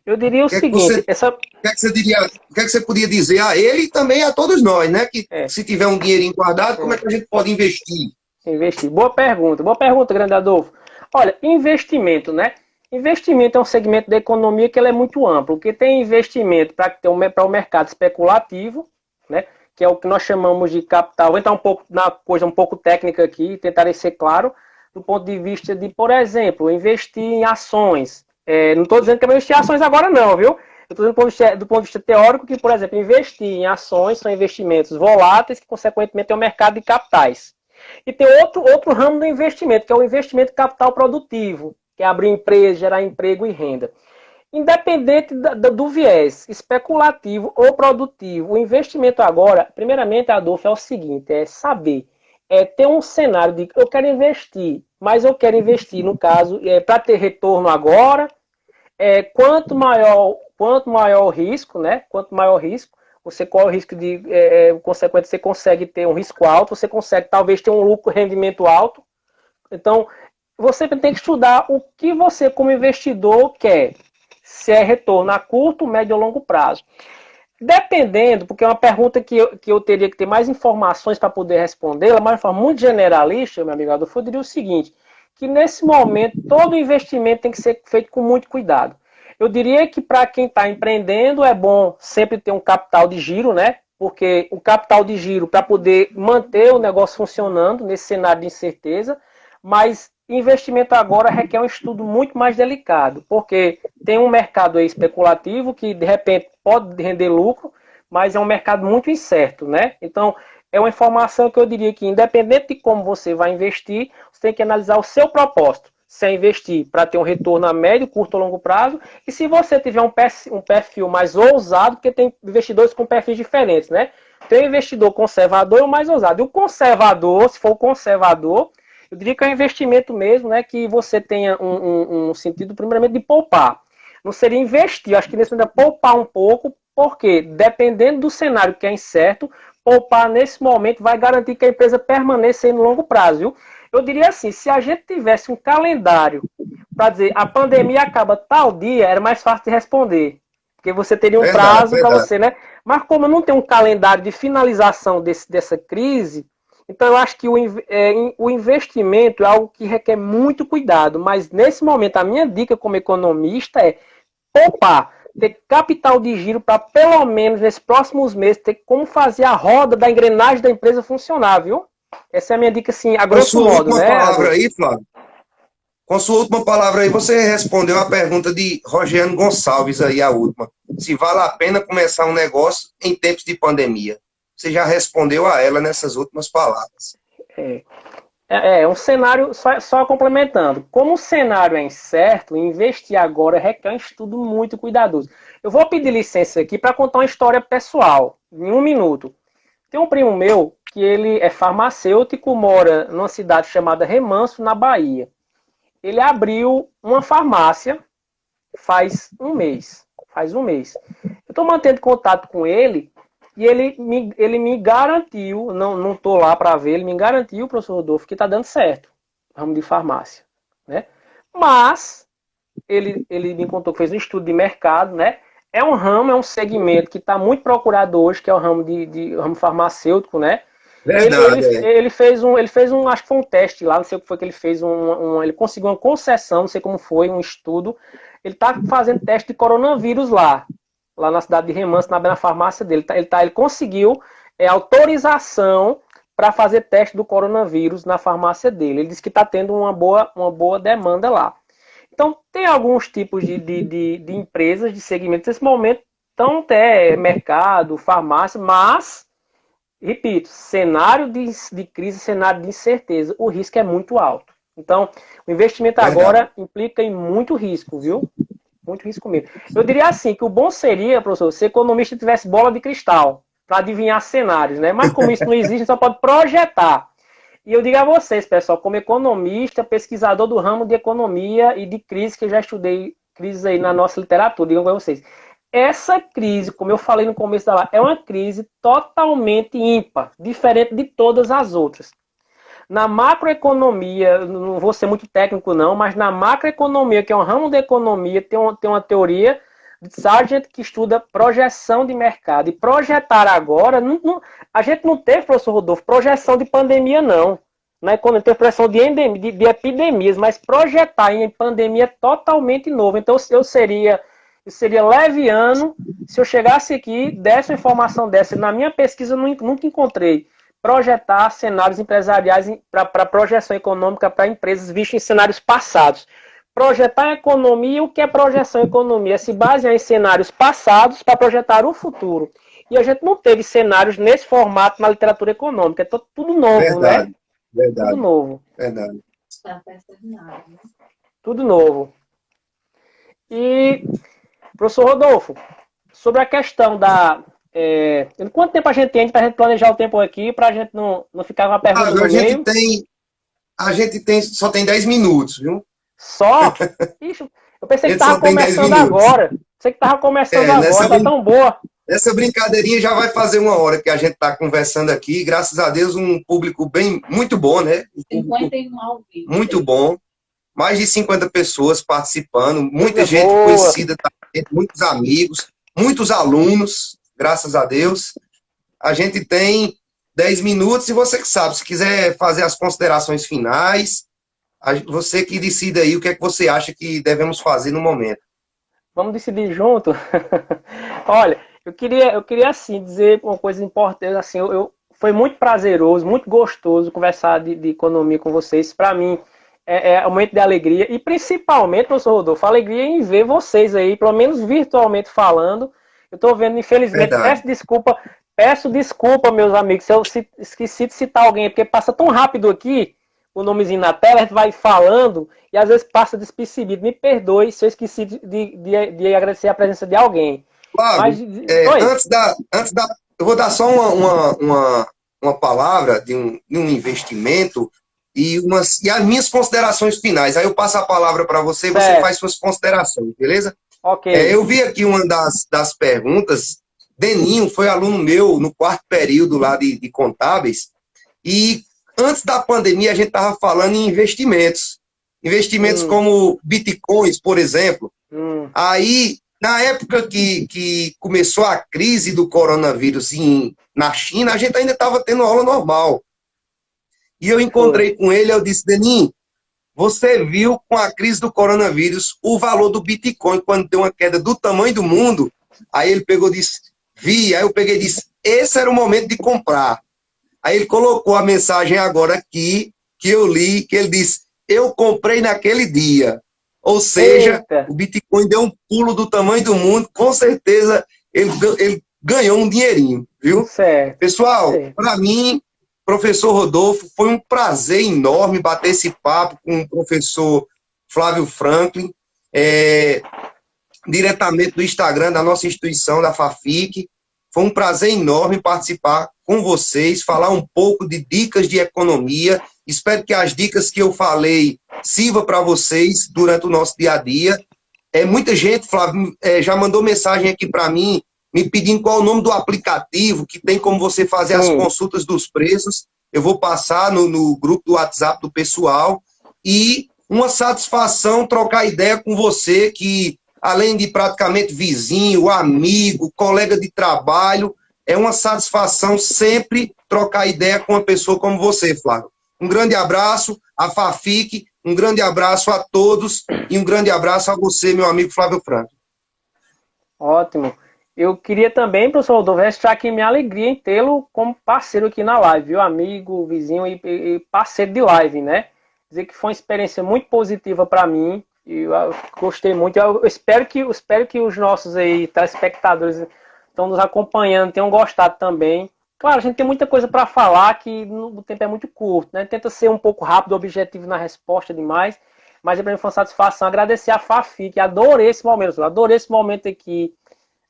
Eu diria o seguinte... O que é que você podia dizer a ele e também a todos nós, né? Que se tiver um dinheirinho guardado, como é que a gente pode investir? Investir. Boa pergunta, grande Adolfo. Olha, investimento, né? Investimento é um segmento da economia que ele é muito amplo, porque tem investimento para o mercado especulativo, né? Que é o que nós chamamos de capital. Vou entrar um pouco na coisa um pouco técnica aqui, tentarei ser claro, do ponto de vista de, por exemplo, investir em ações. Não estou dizendo que é investir em ações agora não, viu? Eu estou dizendo do ponto de vista teórico que, por exemplo, investir em ações são investimentos voláteis que, consequentemente, é o mercado de capitais. E tem outro ramo do investimento, que é o investimento de capital produtivo, que é abrir empresa, gerar emprego e renda. Independente do viés especulativo ou produtivo, o investimento agora, primeiramente, Adolfo, é o seguinte, é saber, ter um cenário de eu quero investir, mas eu quero investir, no caso, para ter retorno agora, quanto maior o risco, né? Quanto maior o risco, você corre o risco de, consequentemente, você consegue ter um risco alto, você consegue talvez ter um lucro, rendimento alto. Então, você tem que estudar o que você, como investidor, quer. Se é retorno a curto, médio ou longo prazo. Dependendo, porque é uma pergunta que eu teria que ter mais informações para poder respondê-la, mas de forma muito generalista, meu amigo Adolfo, eu diria o seguinte, que nesse momento todo investimento tem que ser feito com muito cuidado. Eu diria que para quem está empreendendo é bom sempre ter um capital de giro, né? Porque o capital de giro para poder manter o negócio funcionando nesse cenário de incerteza, mas investimento agora requer um estudo muito mais delicado, porque tem um mercado aí especulativo que de repente pode render lucro, mas é um mercado muito incerto, né? Então, é uma informação que eu diria que, independente de como você vai investir, você tem que analisar o seu propósito. Se é investir para ter um retorno a médio, curto ou longo prazo, e se você tiver um perfil mais ousado, porque tem investidores com perfis diferentes, né? Tem um investidor conservador e o mais ousado. E o conservador, se for o conservador, eu diria que é um investimento mesmo, né, que você tenha um sentido, primeiramente, de poupar. Não seria investir, acho que nesse momento é poupar um pouco, porque dependendo do cenário que é incerto, poupar nesse momento vai garantir que a empresa permaneça aí no longo prazo, viu? Eu diria assim, se a gente tivesse um calendário para dizer a pandemia acaba tal dia, era mais fácil de responder. Porque você teria um prazo para você, né? Mas como não tem um calendário de finalização dessa crise, então eu acho que o investimento é algo que requer muito cuidado. Mas nesse momento, a minha dica como economista é poupar, ter capital de giro para pelo menos nesses próximos meses ter como fazer a roda da engrenagem da empresa funcionar, viu? Essa é a minha dica, assim, a grosso modo, né? Palavra aí, Flávio. Com sua última palavra aí, você respondeu a pergunta de Rogério Gonçalves aí, a última. Se vale a pena começar um negócio em tempos de pandemia. Você já respondeu a ela nessas últimas palavras. Um cenário, só complementando. Como o cenário é incerto, investir agora requer um estudo muito cuidadoso. Eu vou pedir licença aqui para contar uma história pessoal, em 1 minuto. Tem um primo meu que ele é farmacêutico, mora numa cidade chamada Remanso, na Bahia. Ele abriu uma farmácia faz um mês. Eu estou mantendo contato com ele e ele me garantiu, não estou lá para ver, ele me garantiu, professor Rodolfo, que está dando certo, ramo de farmácia. Né? Mas ele me contou que fez um estudo de mercado, né? É um segmento que está muito procurado hoje, que é o ramo ramo farmacêutico, né? Verdade, Ele fez um, acho que foi um teste lá, não sei o que foi que ele fez, ele conseguiu uma concessão, não sei como foi, um estudo. Ele está fazendo teste de coronavírus lá na cidade de Remanso, na farmácia dele. Ele conseguiu autorização para fazer teste do coronavírus na farmácia dele. Ele disse que está tendo uma boa demanda lá. Então, tem alguns tipos de empresas, de segmentos, nesse momento, estão até mercado, farmácia, mas, repito, cenário de crise, cenário de incerteza, o risco é muito alto. Então, o investimento agora implica em muito risco, viu? Muito risco mesmo. Eu diria assim, que o bom seria, professor, se o economista tivesse bola de cristal para adivinhar cenários, né? Mas como isso não existe, a gente só pode projetar. E eu digo a vocês, pessoal, como economista, pesquisador do ramo de economia e de crise, que eu já estudei crises aí na nossa literatura, digo a vocês. Essa crise, como eu falei no começo da live, é uma crise totalmente ímpar, diferente de todas as outras. Na macroeconomia, não vou ser muito técnico não, mas na macroeconomia, que é um ramo da economia, tem uma teoria de Sargent que estuda projeção de mercado. E projetar agora, a gente não teve, professor Rodolfo, projeção de pandemia não. Na economia teve projeção de epidemias, mas projetar em pandemia é totalmente novo. Então eu seria leviano se eu chegasse aqui, desse uma informação dessa. Na minha pesquisa eu nunca encontrei projetar cenários empresariais para projeção econômica para empresas vistas em cenários passados. Projetar a economia, o que é projeção economia? Se basear em cenários passados para projetar o futuro. E a gente não teve cenários nesse formato na literatura econômica. É tudo novo, verdade, né? Verdade. Tudo novo. Verdade. Tudo novo. E, professor Rodolfo, sobre a questão da... quanto tempo a gente tem para a gente planejar o tempo aqui, para a gente não ficar com a pergunta no meio? A gente só tem 10 minutos, viu? Só? Ixi, eu pensei que estava começando agora. Pensei que estava começando agora, tá tão boa. Essa brincadeirinha já vai fazer 1 hora que a gente está conversando aqui. Graças a Deus, um público muito bom, né? 51 ao vivo. Muito bom. Mais de 50 pessoas participando, muita gente conhecida, muitos amigos, muitos alunos, graças a Deus. A gente tem 10 minutos e você que sabe, se quiser fazer as considerações finais, você que decide aí o que é que você acha que devemos fazer no momento. Vamos decidir junto? Olha, eu queria assim, dizer uma coisa importante, assim, foi muito prazeroso, muito gostoso conversar de economia com vocês. Para mim, é um momento de alegria, e principalmente, professor Rodolfo, alegria em ver vocês aí, pelo menos virtualmente falando. Eu estou vendo, infelizmente, peço desculpa, meus amigos, se eu esqueci de citar alguém, porque passa tão rápido aqui, o nomezinho na tela, a gente vai falando e às vezes passa despercebido. Me perdoe se eu esqueci de agradecer a presença de alguém. Claro, eu vou dar só uma palavra de um investimento e as minhas considerações finais. Aí eu passo a palavra para você e você faz suas considerações, beleza? Ok. Eu vi aqui uma das perguntas. Deninho foi aluno meu no 4º período lá de contábeis, e antes da pandemia a gente estava falando em investimentos. Investimentos como bitcoins, por exemplo. Aí, na época que começou a crise do coronavírus na China, a gente ainda estava tendo aula normal. E eu encontrei com ele, eu disse, Deninho, você viu com a crise do coronavírus o valor do Bitcoin quando deu uma queda do tamanho do mundo? Aí ele pegou e disse, vi. Aí eu peguei e disse, esse era o momento de comprar. Aí ele colocou a mensagem agora aqui, que eu li, que ele disse, eu comprei naquele dia. Ou seja, Eita. o Bitcoin deu um pulo do tamanho do mundo, com certeza ele ganhou um dinheirinho, viu? Certo. Pessoal, Certo. para mim, professor Rodolfo, foi um prazer enorme bater esse papo com o professor Flávio Franklin, diretamente do Instagram da nossa instituição, da FAFIC. Foi um prazer enorme participar com vocês, falar um pouco de dicas de economia. Espero que as dicas que eu falei sirvam para vocês durante o nosso dia a dia. Muita gente, Flávio, já mandou mensagem aqui para mim, me pedindo qual é o nome do aplicativo, que tem como você fazer as consultas dos preços. Eu vou passar no grupo do WhatsApp do pessoal. E uma satisfação trocar ideia com você, que além de praticamente vizinho, amigo, colega de trabalho, é uma satisfação sempre trocar ideia com uma pessoa como você, Flávio. Um grande abraço à FAFIC, um grande abraço a todos e um grande abraço a você, meu amigo Flávio Franco. Ótimo. Eu queria também, professor Rodolfo, registrar aqui minha alegria em tê-lo como parceiro aqui na live, viu? Amigo, vizinho e parceiro de live, né? Dizer que foi uma experiência muito positiva para mim. Eu gostei muito. Eu espero que os nossos aí, telespectadores que estão nos acompanhando tenham gostado também. Claro, a gente tem muita coisa para falar, que o tempo é muito curto, né? Tenta ser um pouco rápido, objetivo na resposta demais. Mas é para mim foi uma satisfação agradecer a Fafi, que adorei esse momento aqui,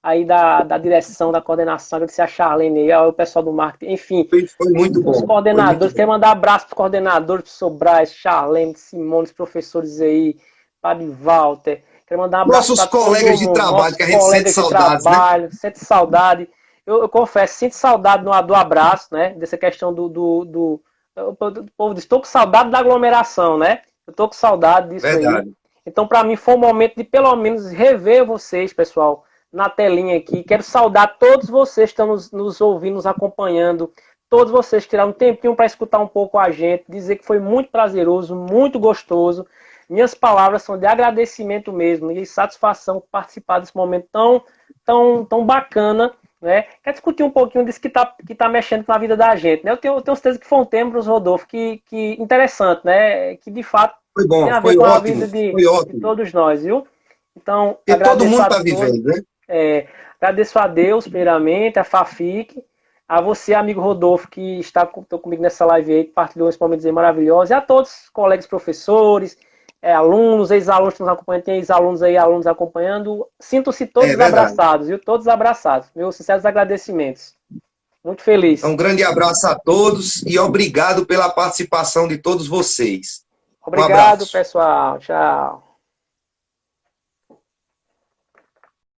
aí da direção, da coordenação, agradecer a Charlene, ao pessoal do marketing, enfim, Foi muito os bom. coordenadores, quero mandar um abraço para os coordenadores, professor Braz, Charlene, Simone, os professores aí, Padre Walter, quero mandar um abraço Nossos para todo colegas de mundo, trabalho, nossos que a gente sente colegas de saudades, né? trabalho, sente saudade, eu confesso, sinto saudade do abraço, né, dessa questão o povo diz, estou com saudade da aglomeração, né, eu estou com saudade disso aí, Verdade. então para mim foi um momento de pelo menos rever vocês, pessoal, na telinha aqui. Quero saudar todos vocês que estão nos ouvindo, nos acompanhando. Todos vocês que tiraram um tempinho para escutar um pouco a gente. Dizer que foi muito prazeroso, muito gostoso. Minhas palavras são de agradecimento mesmo e satisfação por participar desse momento tão bacana. Né? Quer discutir um pouquinho disso que tá mexendo com a vida da gente. Né? Eu tenho certeza que foi um tema, Rodolfo, que interessante, né? Que de fato Foi bom, tem a ver foi com a vida ótimo, foi de ótimo. todos nós, viu? Então, Porque todo agradeço mundo a está todos. vivendo, né? Agradeço a Deus, primeiramente, a Fafic, a você, amigo Rodolfo, que está comigo nessa live aí, que partilhou esse momento maravilhoso, e a todos os colegas professores, alunos, ex-alunos que nos acompanham, tem ex-alunos aí, alunos acompanhando. Sintam-se todos Verdade. abraçados, viu? Todos abraçados. Meus sinceros agradecimentos. Muito feliz. Então, um grande abraço a todos e obrigado pela participação de todos vocês. Um Obrigado, abraço. pessoal. Tchau.